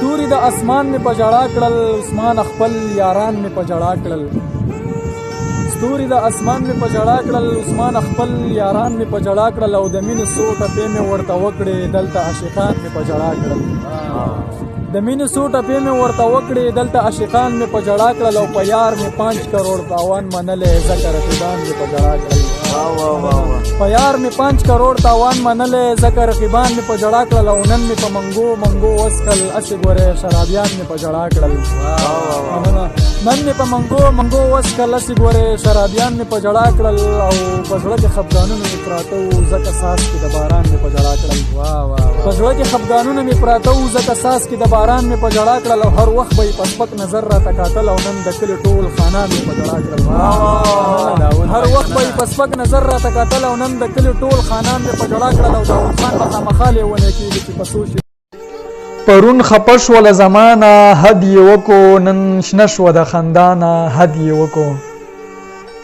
ستوري د اسمان می په جړا کړل عثمان خپل یاران می په جړا کړل ستوري د اسمان می په جړا کړل عثمان خپل یاران می په جړا کړل او د مینې څو ټپې مې ورته وکړې دلته عاشقان می په جړا کړل د مینې څو ټپې مې ورته وکړې دلته عاشقان مې په جړا کړل او په یار مې 5 کروڑ تاوان منلی ځکه رقیبان مې په جړا کړل په یار مې 5 کروڑ تاوان منلی ځکه رقیبان مې په جړا کړل او نن مې په منګو وسکل اسې ګورې شرابیان مې په جړا کړل نن مې په منګو وسکل اسې ګورې شرابیان مې په جړا کړل او په زړه کې خفګانونه مې پراته وو ځکه ساس کې د باران مې په جړا کړل په زړه کې خفګانونه مې پراته وو ځکه ساس کې د باران مې په جړا کړل او هر وخت به یې په سپک نظر راته کاتل او نن د کلي ټول خانان مې په جړا کړل هر وخت به یې په سپک نظر راته کاتل او نن د کلي ټول خانان مې په جړا کړل او داود خان به خامخا لیونی کېږي چې په سوچ پرون خپه شوله زمانه حد یې وکړو نن شنه شوه د خندانه حد یې وکړو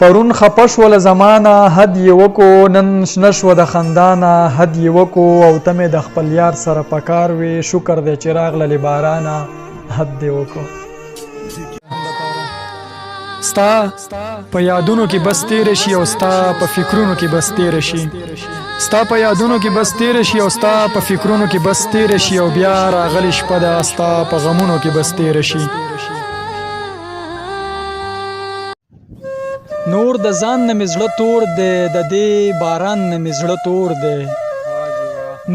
پرون خپه شوله زمانه حد یې وکړو نن شنه شوه د خندانه حد یې وکړو او ته مې د خپل یار سره په کار وې شکر دی چې راغللې بارانه حد دې وکړو ستا په یادونو کې بس تیره شي او ستا په فکرونو کې بس تیره شي ستا په یادونو کې بس تیره شي او ستا په فکرونو کې بس تیره شي او بیا راغلی شپه ده ستا په غمونو کې بس تیره شي نور د ځان نه مې زړه تور دی د دې باران نه مې زړه تور دی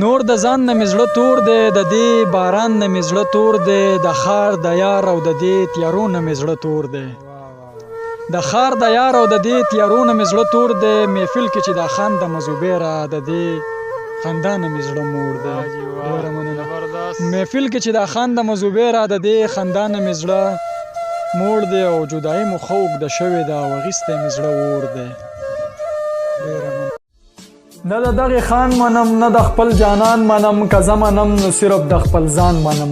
نور د ځان نه مې زړه تور دی د دې باران نه مې زړه تور دی د ښار د یار او د دې تیارو نه مې زړه تور دی د ښار د یار او د دې تیارو نه مې زړه تور دی محفل کې چې دا خان د مزوبیره د دې خندا نه مې زړه موړ دی محفل کې چې دا خان د مزوبیره د دې خندا نه مې زړه موړ دی او جدایي مو خوږ د شوې ده او اخیستی مې زړه اور دی نه د دغې خان منم نه د خپل جانان منم که زه منم نو صرف د خپل ځان منم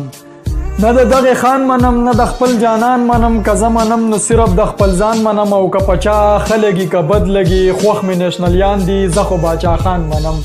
نه د دغې خان منم نه د خپل جانان منم که زه منم نو صرف د خپل ځان منم او که په چا ښه لګي که بد لګي خوښ مې نیشنلیان دي زه خو باچا خان منم